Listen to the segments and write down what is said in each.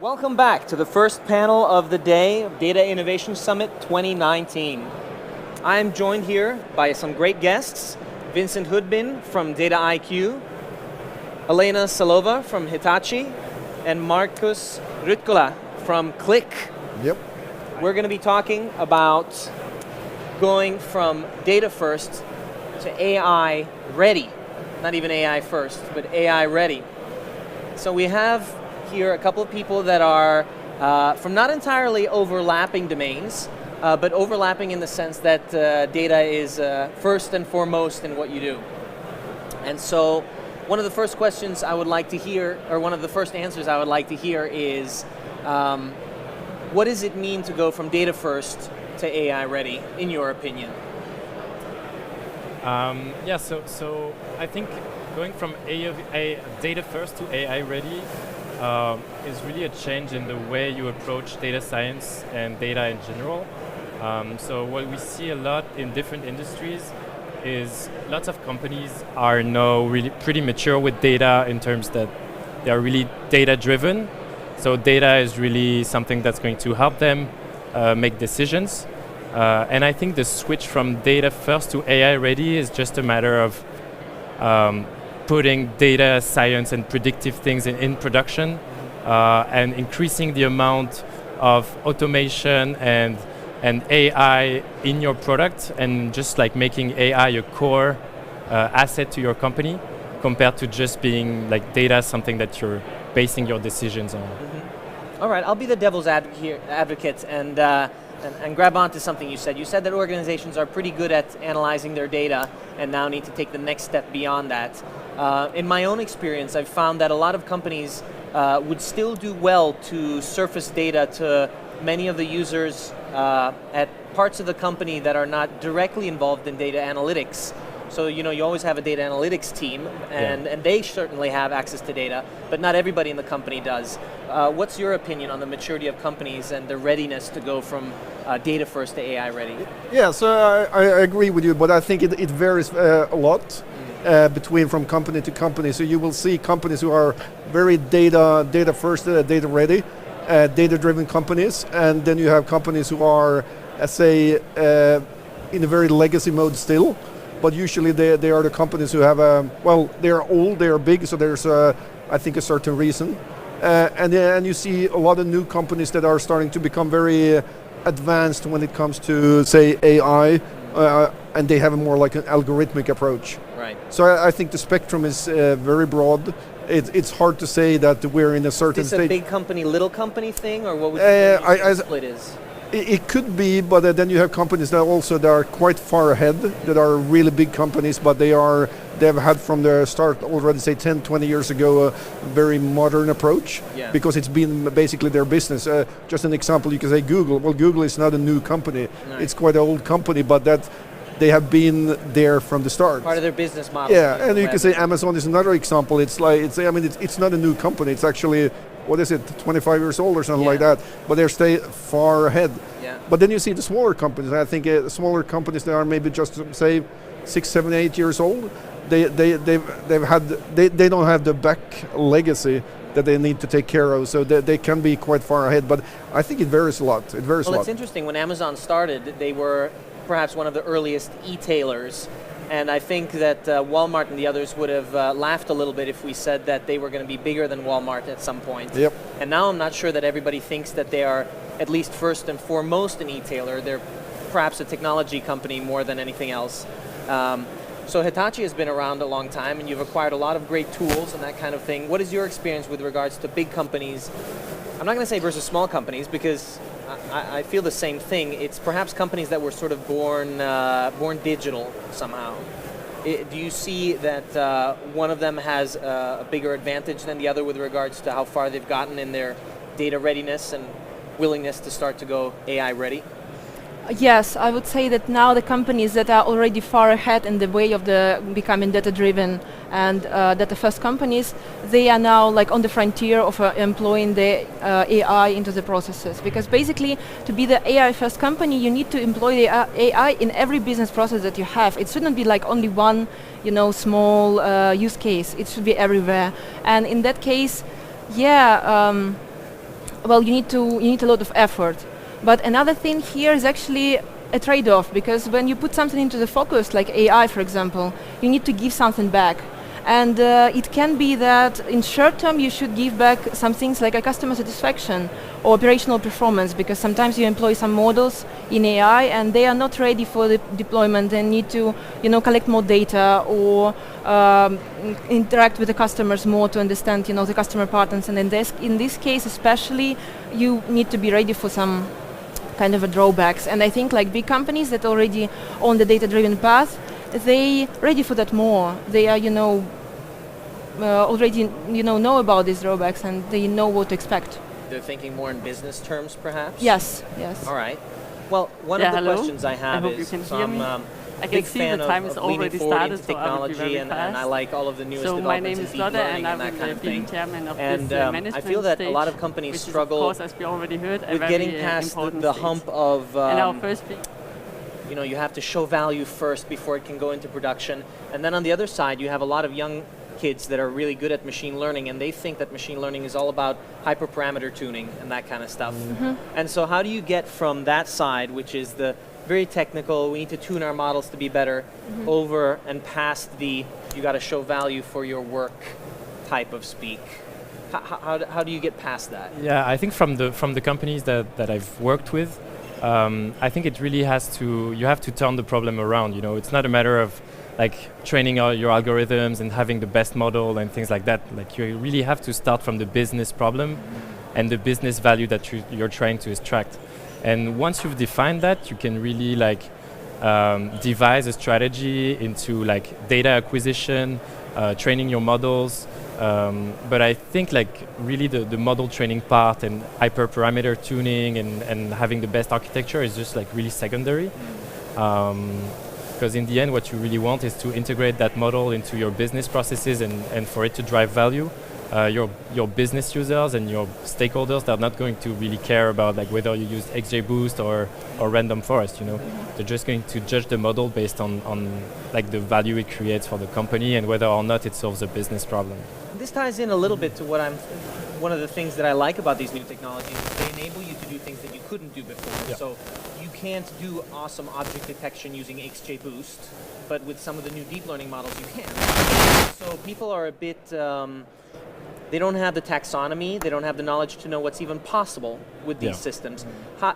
Welcome back to the first panel of the day of Data Innovation Summit 2019. I am joined here by some great guests, Vincent Houdebine from Dataiku, Elena Salova from Hitachi, and Markus Rytkölä from Qlik. Yep. We're going to be talking about going from data first to AI ready. Not even AI first, but AI ready. So we have here a couple of people that are from not entirely overlapping domains, but overlapping in the sense that data is first and foremost in what you do. And so one of the first questions I would like to hear, or one of the first answers I would like to hear is, what does it mean to go from data first to AI ready, in your opinion? So I think going from data first to AI ready is really a change in the way you approach data science and data in general. So what we see a lot in different industries is lots of companies are now really pretty mature with data in terms that they are really data driven. So data is really something that's going to help them make decisions. And I think the switch from data first to AI ready is just a matter of putting data science and predictive things in production and increasing the amount of automation and AI in your product, and just like making AI a core asset to your company compared to just being like data something that you're basing your decisions on. Mm-hmm. All right, I'll be the devil's advocate and grab onto something you said. You said that organizations are pretty good at analyzing their data and now need to take the next step beyond that. In my own experience, I've found that a lot of companies would still do well to surface data to many of the users at parts of the company that are not directly involved in data analytics. So you always have a data analytics team, and they certainly have access to data, but not everybody in the company does. What's your opinion on the maturity of companies and the readiness to go from data first to AI ready? Yeah, so I agree with you, but I think it varies a lot between from company to company. So you will see companies who are very data first, data ready, data driven companies, and then you have companies who are, in a very legacy mode still. But usually they are the companies who have they are old, they are big, so there's I think a certain reason. And you see a lot of new companies that are starting to become very advanced when it comes to, say, AI, and they have a more like an algorithmic approach. Right. So I think the spectrum is very broad. It's hard to say that we're in a certain state. Is this a big company, little company thing, or what would you say the split is? It could be, but then you have companies that are quite far ahead, that are really big companies, but they've had from the start already, say 10, 20 years ago, a very modern approach, because it's been basically their business. Just an example, you can say Google. Well, Google is not a new company. Right. It's quite an old company, but that they have been there from the start. Part of their business model. Yeah, and you can say Amazon is another example. It's not a new company. It's actually, 25 years old or something like that, but they're stay far ahead. Yeah. But then you see the smaller companies. I think smaller companies that are maybe just, say, 6, 7, 8 years old, they don't have the back legacy that they need to take care of, so they can be quite far ahead. But I think it varies a lot. Well, it's interesting. When Amazon started, they were perhaps one of the earliest e-tailers. And I think that Walmart and the others would have laughed a little bit if we said that they were going to be bigger than Walmart at some point. Yep. And now I'm not sure that everybody thinks that they are at least first and foremost an e-tailer. They're perhaps a technology company more than anything else. So Hitachi has been around a long time, and you've acquired a lot of great tools and that kind of thing. What is your experience with regards to big companies? I'm not going to say versus small companies, because I feel the same thing. It's perhaps companies that were sort of born digital somehow. Do you see that one of them has a bigger advantage than the other with regards to how far they've gotten in their data readiness and willingness to start to go AI ready? Yes, I would say that now the companies that are already far ahead in the way of the becoming data-driven and data-first companies, they are now like on the frontier of employing the AI into the processes. Because basically, to be the AI-first company, you need to employ the AI in every business process that you have. It shouldn't be like only one, small use case. It should be everywhere. And in that case, well, you need a lot of effort. But another thing here is actually a trade-off, because when you put something into the focus, like AI, for example, you need to give something back. And it can be that in short term you should give back some things like a customer satisfaction or operational performance, because sometimes you employ some models in AI and they are not ready for the deployment and need to collect more data or interact with the customers more to understand the customer patterns. And in this case especially, you need to be ready for some kind of a drawbacks. And I think like big companies that already on the data-driven path, they ready for that more. They are already know about these drawbacks and they know what to expect. They're thinking more in business terms, perhaps? Yes. All right. Well, one of the questions I have I hope is, you can so hear me. I can see the time is already started, so I will be very and fast. I like all of the newest so developments in deep learning and that kind of thing. Chairman of And this management I feel that a lot of stage, companies which is, struggle of course, as we already heard, with getting past the hump of and our first big you have to show value first before it can go into production. And then on the other side, you have a lot of young kids that are really good at machine learning, and they think that machine learning is all about hyperparameter tuning and that kind of stuff. And so how do you get from that side, which is the very technical, we need to tune our models to be better, over and past the, you got to show value for your work type of speak? How do you get past that? Yeah, I think from the companies that I've worked with, I think it really you have to turn the problem around. It's not a matter of like training your algorithms and having the best model and things like that. Like you really have to start from the business problem and the business value that you're trying to extract. And once you've defined that, you can really devise a strategy into like data acquisition, training your models. But I think like really the model training part and hyperparameter tuning and having the best architecture is just like really secondary. Because in the end, what you really want is to integrate that model into your business processes and for it to drive value. Your business users and your stakeholders, they're not going to really care about like whether you use XGBoost or random forest. They're just going to judge the model based on like the value it creates for the company and whether or not it solves a business problem. This ties in a little bit to one of the things that I like about these new technologies is they enable you to do things that you couldn't do before. Yeah. So you can't do awesome object detection using XGBoost, but with some of the new deep learning models you can. So people are a bit, they don't have the taxonomy, they don't have the knowledge to know what's even possible with these systems.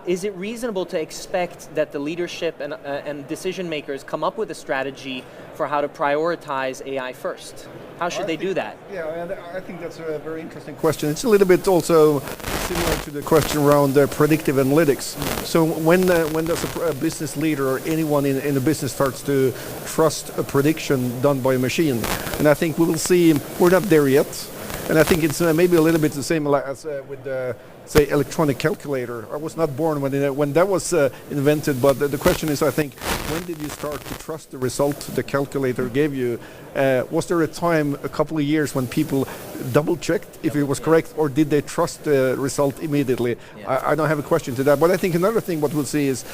Is it reasonable to expect that the leadership and decision makers come up with a strategy for how to prioritize AI first? How should they do that? Yeah, and I think that's a very interesting question. It's a little bit also similar to the question around predictive analytics. So when does a business leader or anyone in the business starts to trust a prediction done by a machine? And I think we will see, we're not there yet. And I think it's maybe a little bit the same as with the, say, electronic calculator. I was not born when that was invented, but the question is, I think, when did you start to trust the result the calculator gave you? Was there a time, a couple of years, when people double-checked if it was correct, or did they trust the result immediately? Yeah. I don't have a question to that, but I think another thing what we'll see is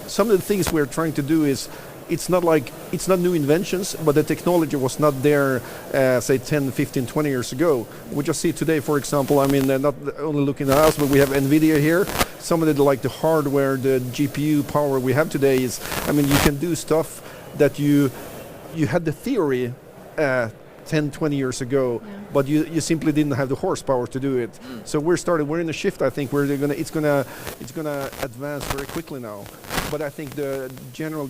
some of the things we're trying to do is, it's not new inventions, but the technology was not there, say 10, 15, 20 years ago. We just see today, for example, I mean, not only looking at us, but we have NVIDIA here. Some of the hardware, the GPU power we have today is, I mean, you can do stuff that you had the theory 10, 20 years ago, but you simply didn't have the horsepower to do it. So we're in a shift, I think, where it's gonna advance very quickly now. But I think the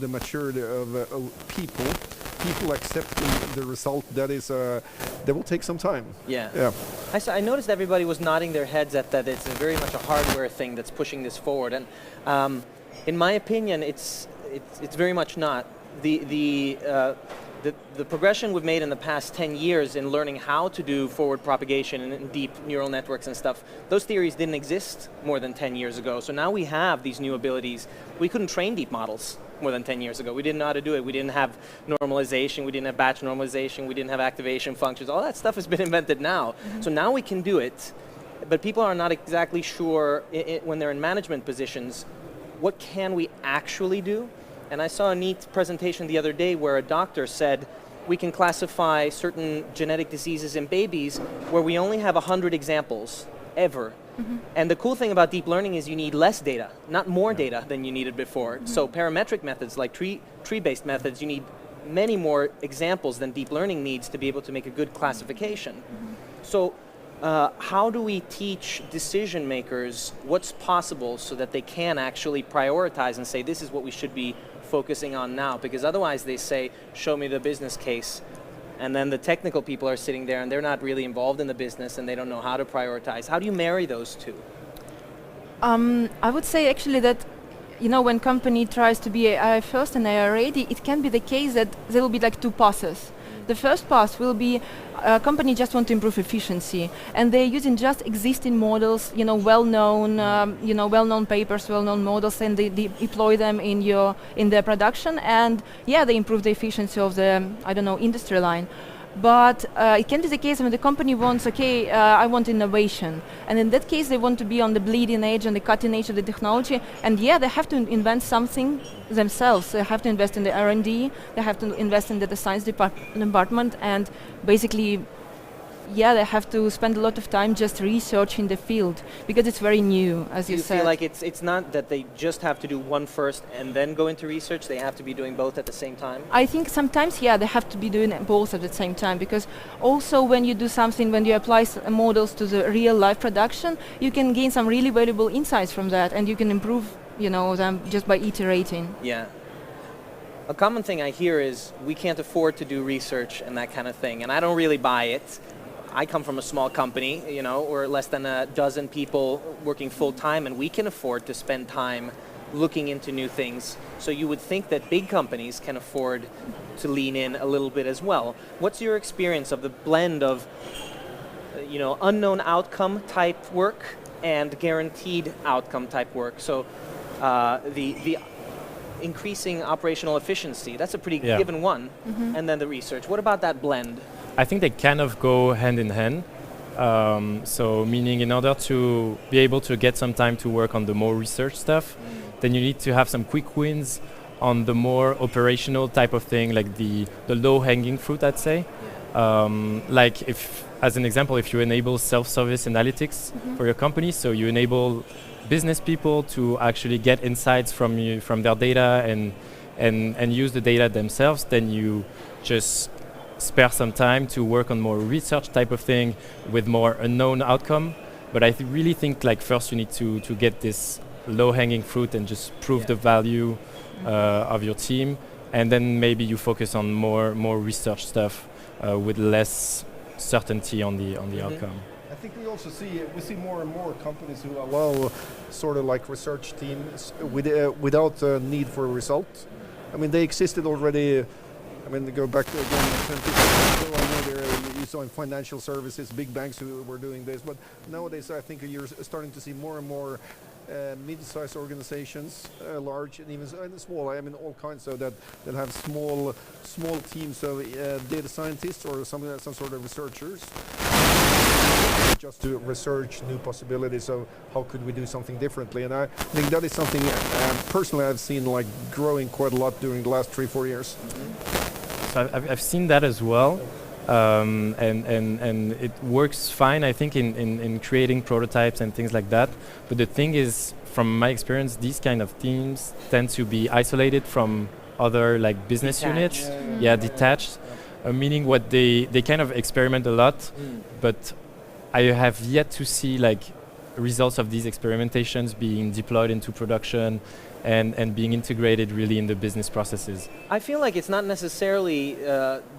maturity of people accepting the result, that will take some time. Yeah. I noticed everybody was nodding their heads at that. It's very much a hardware thing that's pushing this forward, and in my opinion, it's very much not. The progression we've made in the past 10 years in learning how to do forward propagation and deep neural networks and stuff, those theories didn't exist more than 10 years ago. So now we have these new abilities. We couldn't train deep models more than 10 years ago. We didn't know how to do it. We didn't have normalization. We didn't have batch normalization. We didn't have activation functions. All that stuff has been invented now. So now we can do it, but people are not exactly sure when they're in management positions, what can we actually do? And I saw a neat presentation the other day where a doctor said, we can classify certain genetic diseases in babies where we only have 100 examples ever. And the cool thing about deep learning is you need less data, not more data than you needed before. So parametric methods like tree-based methods, you need many more examples than deep learning needs to be able to make a good classification. So how do we teach decision makers what's possible so that they can actually prioritize and say, this is what we should be focusing on now? Because otherwise they say, show me the business case. And then the technical people are sitting there and they're not really involved in the business and they don't know how to prioritize. How do you marry those two? I would say actually that, when company tries to be AI first and AI ready, it can be the case that there will be like two passes. The first pass will be a company just want to improve efficiency, and they're using just existing models, well-known, well-known papers, well-known models, and they deploy them in their production, and they improve the efficiency of the industry line. But it can be the case when the company wants, I want innovation. And in that case, they want to be on the bleeding edge and the cutting edge of the technology. And they have to invent something themselves. They have to invest in the R&D, they have to invest in the science department, and basically, they have to spend a lot of time just researching the field, because it's very new, as you said. Do you feel like it's not that they just have to do one first and then go into research, they have to be doing both at the same time? I think sometimes, they have to be doing both at the same time, because also when you do something, when you apply models to the real life production, you can gain some really valuable insights from that, and you can improve, them just by iterating. Yeah. A common thing I hear is we can't afford to do research and that kind of thing, and I don't really buy it. I come from a small company, we're less than a dozen people working full time, and we can afford to spend time looking into new things. So you would think that big companies can afford to lean in a little bit as well. What's your experience of the blend of, unknown outcome type work and guaranteed outcome type work? So the increasing operational efficiency, that's a pretty given one, and then the research. What about that blend? I think they kind of go hand in hand. So meaning in order to be able to get some time to work on the more research stuff, then you need to have some quick wins on the more operational type of thing, like the low-hanging fruit, I'd say. Like if, as an example, if you enable self-service analytics for your company, so you enable business people to actually get insights from their data and use the data themselves, then you just spare some time to work on more research type of thing with more unknown outcome. But I really think like first you need to get this low-hanging fruit and just prove the value of your team, and then maybe you focus on more research stuff with less certainty on the outcome. I think we also see more and more companies who allow sort of like research teams without need for a result. I mean, they existed already. I mean, go back to again 10 years ago, I know you saw in financial services, big banks who were doing this, but nowadays I think you're starting to see more and more mid-sized organizations, large and even small. I mean, all kinds of that have small teams of data scientists or some sort of researchers, just to research new possibilities of how could we do something differently. And I think that is something personally I've seen like growing quite a lot during the last 3-4 years. So I've seen that as well, and it works fine, I think, in creating prototypes and things like that. But the thing is, from my experience, these kind of teams tend to be isolated from other like business units. Detached. Meaning what they kind of experiment a lot, but I have yet to see like results of these experimentations being deployed into production and being integrated really in the business processes. I feel like it's not necessarily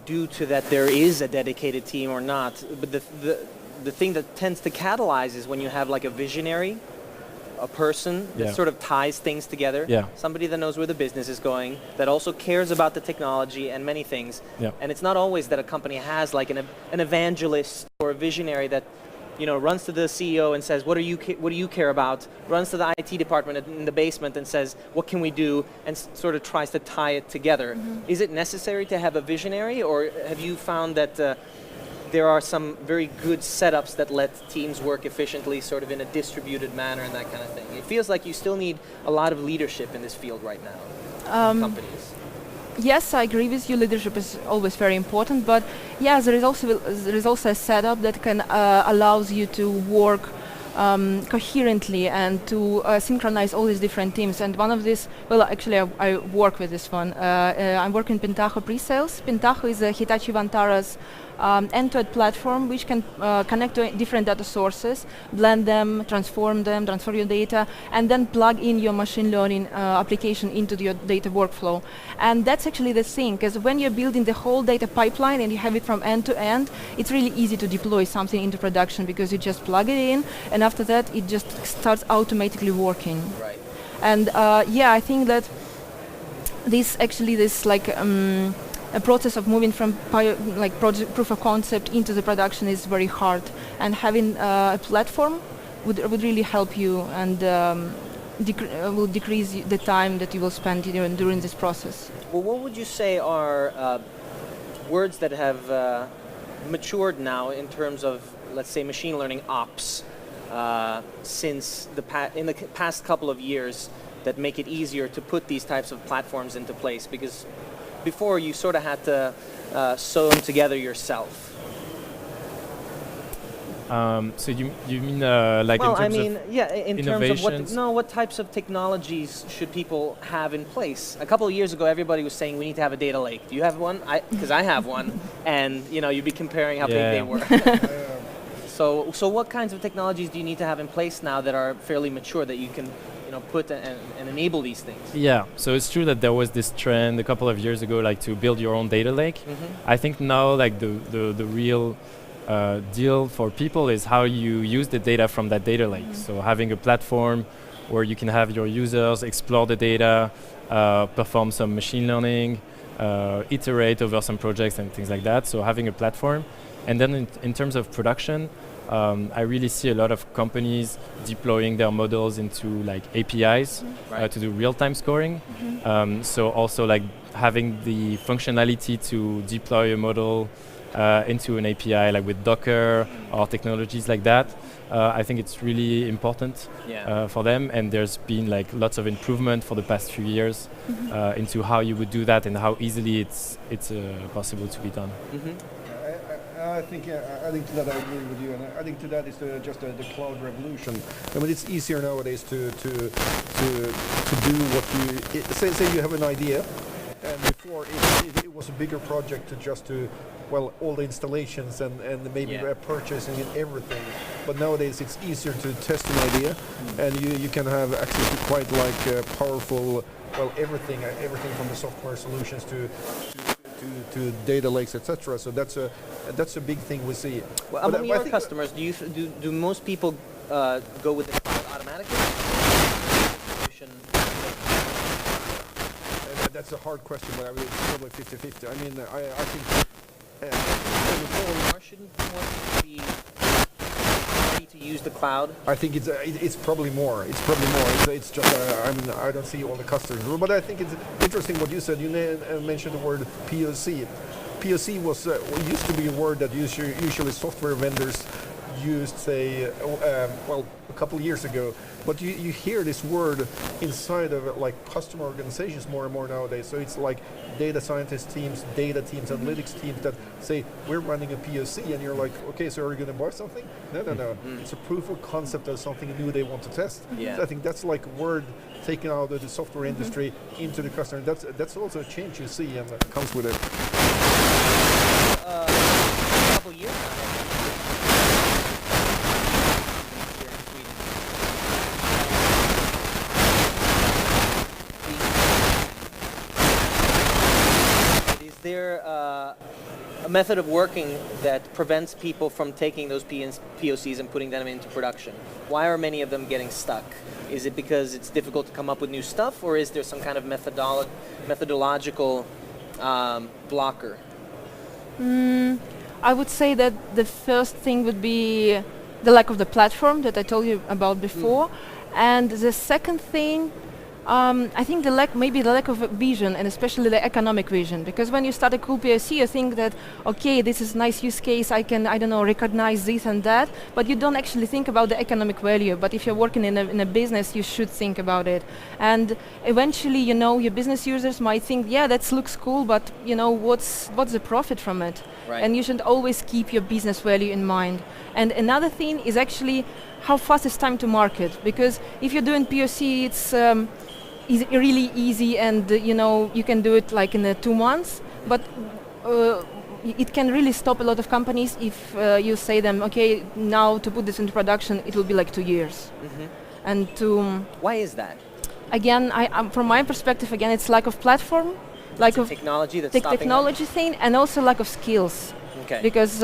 due to that there is a dedicated team or not, but the thing that tends to catalyze is when you have like a visionary, a person that sort of ties things together, somebody that knows where the business is going, that also cares about the technology and many things. And it's not always that a company has like an evangelist or a visionary that runs to the CEO and says, what do you care about? Runs to the IT department in the basement and says, what can we do? And sort of tries to tie it together. Is it necessary to have a visionary, or have you found that there are some very good setups that let teams work efficiently, sort of in a distributed manner and that kind of thing? It feels like you still need a lot of leadership in this field right now in companies. Yes, I agree with you. Leadership is always very important, but there is also a setup that can allows you to work coherently and to synchronize all these different teams. And one of these, well, actually I work with this one. I'm working Pentaho PreSales. Pentaho is a Hitachi Vantara's end-to-end platform which can connect to different data sources, blend them, transfer your data, and then plug in your machine learning application into your data workflow. And that's actually the thing, because when you're building the whole data pipeline and you have it from end to end, it's really easy to deploy something into production because you just plug it in, and after that it just starts automatically working. Right. And I think that this a process of moving from project proof of concept into the production is very hard, and having a platform would really help you and will decrease the time that you will spend during this process. Well, what would you say are words that have matured now in terms of, let's say, machine learning ops since in the past couple of years that make it easier to put these types of platforms into place? Because before you sort of had to sew them together yourself. So you mean like well, in terms in terms of what types of technologies should people have in place? A couple of years ago, everybody was saying we need to have a data lake. Do you have one? Because I have one, and you'd be comparing how big they were. So what kinds of technologies do you need to have in place now that are fairly mature that you can put and enable these things? Yeah, so it's true that there was this trend a couple of years ago, like to build your own data lake. Mm-hmm. I think now, like the real deal for people is how you use the data from that data lake. Mm-hmm. So having a platform where you can have your users explore the data, perform some machine learning, iterate over some projects and things like that. So having a platform, and then in terms of production. I really see a lot of companies deploying their models into like APIs to do real-time scoring. Mm-hmm. So also like having the functionality to deploy a model into an API, like with Docker or technologies like that. I think it's really important for them, and there's been like lots of improvement for the past few years into how you would do that and how easily it's possible to be done. Mm-hmm. I think adding to that, I agree with you, and adding to that is just the cloud revolution. I mean, it's easier nowadays to do what you say you have an idea, and before it was a bigger project to all the installations and maybe purchasing and everything. But nowadays it's easier to test an idea, and you can have access to quite powerful everything from the software solutions to data lakes, etc. So that's a big thing we see. Well, among your customers, do most people go with the cloud automatically? That's a hard question, but I mean, it's probably 50-50. I mean, I think shouldn't more people be ready to use the cloud? I think it's probably more. It's just I mean, I don't see all the customers, but I think it's interesting what you said. You mentioned the word POC. POC was used to be a word that usually software vendors used, say, a couple of years ago. But you hear this word inside of like customer organizations more and more nowadays. So it's like data scientist teams, data teams, analytics teams that say, we're running a POC, and you're like, okay, so are you going to buy something? No. It's a proof of concept of something new they want to test. Yeah. So I think that's like a word taken out of the software industry into the customer. That's also a change you see and that comes with it. A couple years now. Is there a method of working that prevents people from taking those POCs and putting them into production? Why are many of them getting stuck? Is it because it's difficult to come up with new stuff, or is there some kind of methodological blocker? I would say that the first thing would be the lack of the platform that I told you about before. And the second thing, I think maybe the lack of vision, and especially the economic vision. Because when you start a cool POC, you think that, okay, this is a nice use case, I can, I don't know, recognize this and that, but you don't actually think about the economic value. But if you're working in a business, you should think about it. And eventually, you know, your business users might think, yeah, that looks cool, but you know, what's the profit from it? Right. And you should always keep your business value in mind. And another thing is actually how fast is time to market. Because if you're doing POC, it's really easy, and you know, you can do it like in 2 months, but it can really stop a lot of companies if you say them, okay, now to put this into production, it will be like 2 years. And why is that? Again, from my perspective, again, it's lack of platform, lack of technology that's the stopping technology thing, and also lack of skills. Okay. Because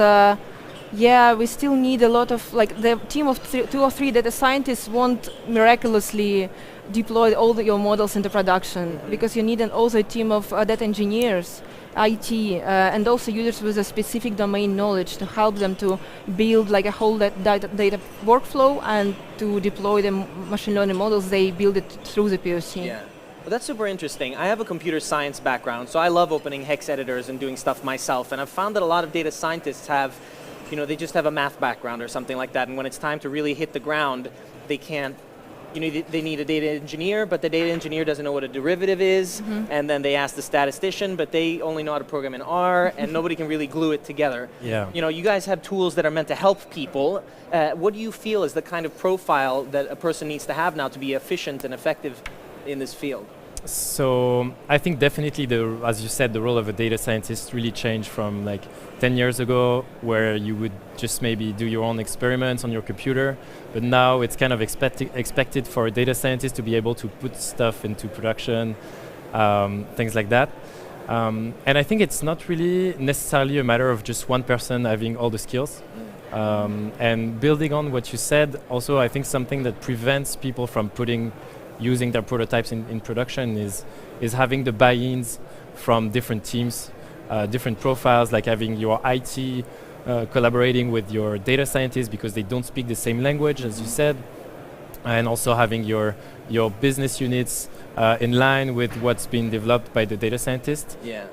yeah, we still need a lot of, like, the team of 2 or 3 data scientists won't miraculously deploy all your models into production, because you need also a team of data engineers, IT, and also users with a specific domain knowledge to help them to build like a whole data workflow and to deploy the machine learning models. They build it through the POC. Yeah. Well, that's super interesting. I have a computer science background, so I love opening hex editors and doing stuff myself, and I've found that a lot of data scientists have, you know, they just have a math background or something like that, and when it's time to really hit the ground, they can't, you know, they need a data engineer, but the data engineer doesn't know what a derivative is, and then they ask the statistician, but they only know how to program in R, and nobody can really glue it together. Yeah. You know, you guys have tools that are meant to help people. What do you feel is the kind of profile that a person needs to have now to be efficient and effective in this field? So I think definitely, as you said, the role of a data scientist really changed from like 10 years ago, where you would just maybe do your own experiments on your computer, but now it's kind of expected for a data scientist to be able to put stuff into production, things like that. And I think it's not really necessarily a matter of just one person having all the skills. And building on what you said, also I think something that prevents people from using their prototypes in production is having the buy-ins from different teams, different profiles, like having your IT collaborating with your data scientists because they don't speak the same language, as you said, and also having your business units in line with what's been developed by the data scientist. Yeah.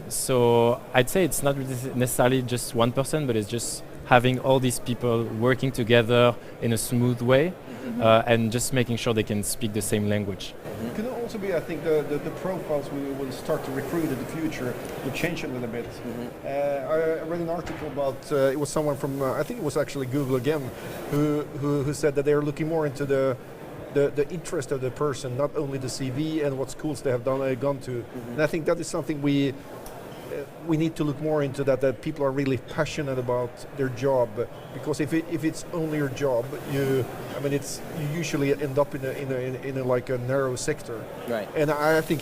So I'd say it's not really necessarily just one person, but it's just having all these people working together in a smooth way. And just making sure they can speak the same language. It can also be, I think, the profiles we will start to recruit in the future will change a little bit. I read an article about, it was someone from, I think it was actually Google again, who said that they're looking more into the interest of the person, not only the CV and what schools they have gone to. And I think that is something we need to look more into, that people are really passionate about their job, because if it's only your job, you usually end up in a like a narrow sector. Right. And I think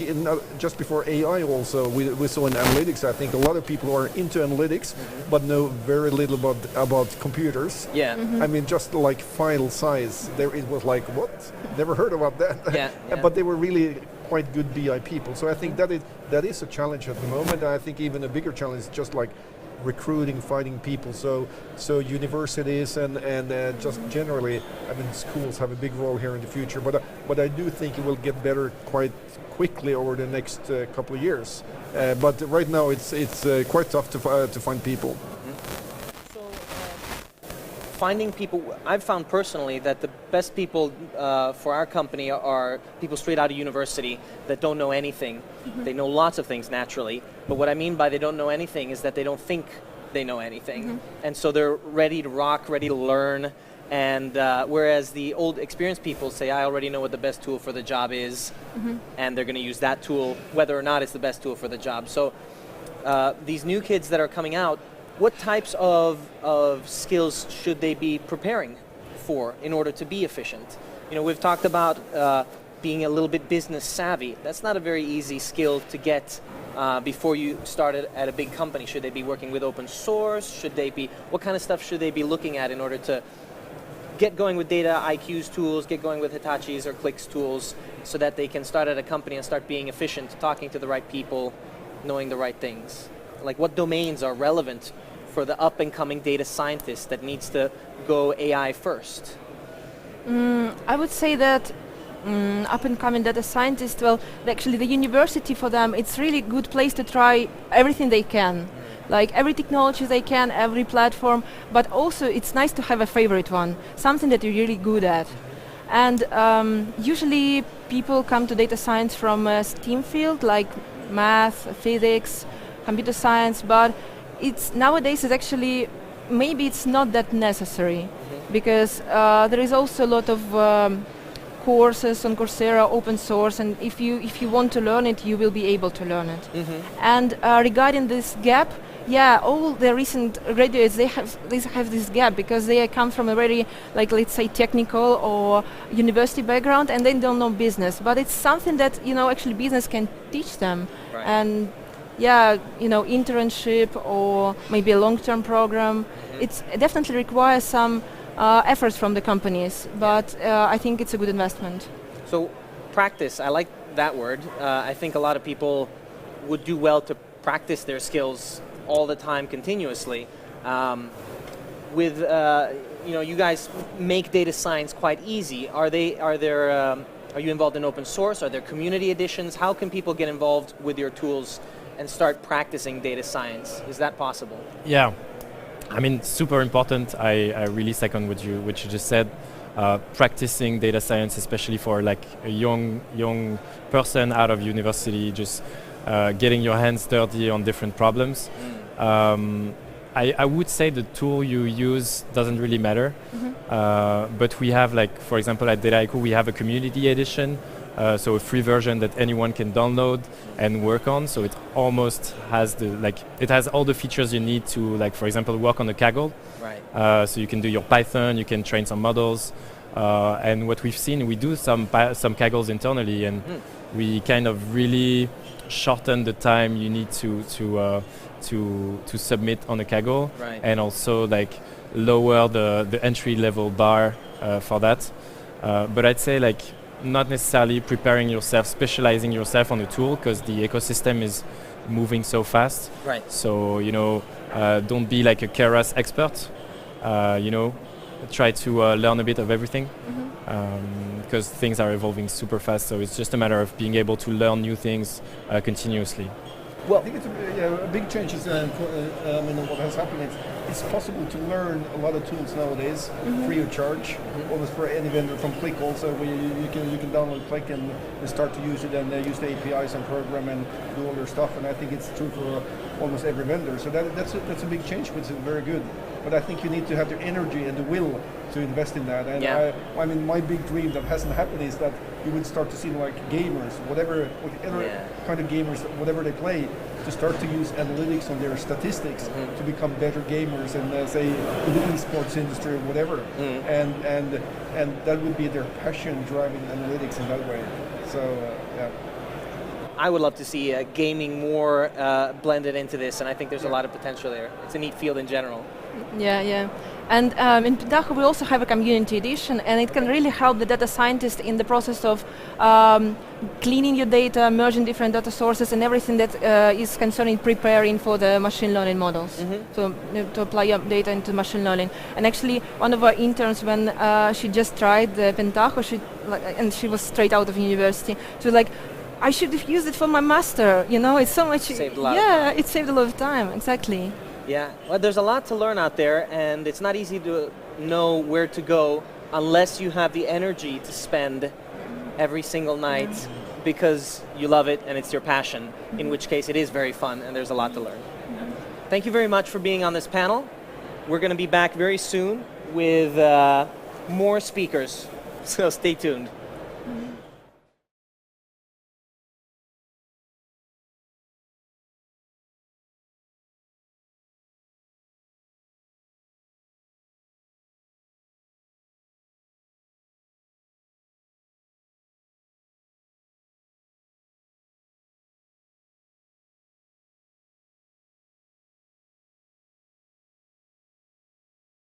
just before AI also, we saw in analytics, I think a lot of people are into analytics, but know very little about computers. Yeah. I mean, just like file size, it was like, what? Never heard about that. Yeah. But they were really quite good BI people. So I think that is a challenge at the moment. I think even a bigger challenge is just like recruiting, finding people. So universities and just generally, I mean, schools have a big role here in the future. But I do think it will get better quite quickly over the next couple of years. But right now it's quite tough to find people. Finding people, I've found personally that the best people for our company are people straight out of university that don't know anything. They know lots of things naturally, but what I mean by they don't know anything is that they don't think they know anything. And so they're ready to rock, ready to learn, and whereas the old experienced people say, I already know what the best tool for the job is, and they're going to use that tool whether or not it's the best tool for the job. So these new kids that are coming out, what types of skills should they be preparing for in order to be efficient? You know, we've talked about being a little bit business savvy. That's not a very easy skill to get before you start at a big company. Should they be working with open source? What kind of stuff should they be looking at in order to get going with Data IQ's tools, get going with Hitachi's or Qlik's tools, so that they can start at a company and start being efficient, talking to the right people, knowing the right things? Like, what domains are relevant for the up-and-coming data scientist that needs to go AI first? I would say that up-and-coming data scientists, well, actually the university for them, it's really good place to try everything they can. Like every technology they can, every platform, but also it's nice to have a favorite one, something that you're really good at. And usually people come to data science from a STEAM field, like math, physics, computer science, but nowadays it's actually, maybe it's not that necessary, because there is also a lot of courses on Coursera, open source, and if you want to learn it, you will be able to learn it. And regarding this gap, yeah, all the recent graduates, they have this gap because they come from a very, like, let's say, technical or university background, and they don't know business. But it's something that, actually business can teach them. Right. And yeah, internship or maybe a long-term program. It definitely requires some efforts from the companies, but I think it's a good investment. So practice, I like that word. I think a lot of people would do well to practice their skills all the time, continuously. You guys make data science quite easy. Are you involved in open source? Are there community editions? How can people get involved with your tools and start practicing data science? Is that possible? Yeah, I mean, super important. I really second what you just said. Practicing data science, especially for like a young person out of university, just getting your hands dirty on different problems. I would say the tool you use doesn't really matter, but we have, like, for example, at Dataiku, we have a community edition, so a free version that anyone can download and work on. So it almost has it has all the features you need to, like, for example, work on a Kaggle. Right. So you can do your Python, you can train some models, and what we've seen, we do some Kaggles internally, and we kind of really shorten the time you need to submit on a Kaggle, right, and also like lower the entry level bar for that. But I'd say, like, not necessarily preparing yourself, specializing yourself on a tool, because the ecosystem is moving so fast. Right. So don't be like a Keras expert. Try to learn a bit of everything, because things are evolving super fast. So it's just a matter of being able to learn new things continuously. Well, I think it's a big change. Is what has happened. It's possible to learn a lot of tools nowadays free of charge, almost for any vendor. From Qlik also, where you can download Qlik and start to use it and use the APIs and program and do all their stuff. And I think it's true for almost every vendor. So that's a big change, which is very good. But I think you need to have the energy and the will to invest in that. And I mean, my big dream that hasn't happened is that you would start to see, like, gamers, whatever kind of gamers, whatever they play, to start to use analytics on their statistics to become better gamers, and say in the esports industry or whatever. And that would be their passion, driving analytics in that way. So yeah. I would love to see gaming more blended into this, and I think there's a lot of potential there. It's a neat field in general. Yeah. And in Dataiku we also have a community edition, and it can really help the data scientist in the process of cleaning your data, merging different data sources, and everything that is concerning preparing for the machine learning models. So to apply your data into machine learning. And actually, one of our interns, when she just tried the Pentaho, and she was straight out of university, she was like, I should have used it for my master. It's so much. Saved a lot of time. It saved a lot of time. Exactly. Yeah, well, there's a lot to learn out there, and it's not easy to know where to go unless you have the energy to spend every single night because you love it and it's your passion, in which case it is very fun and there's a lot to learn. Thank you very much for being on this panel. We're going to be back very soon with more speakers, so stay tuned.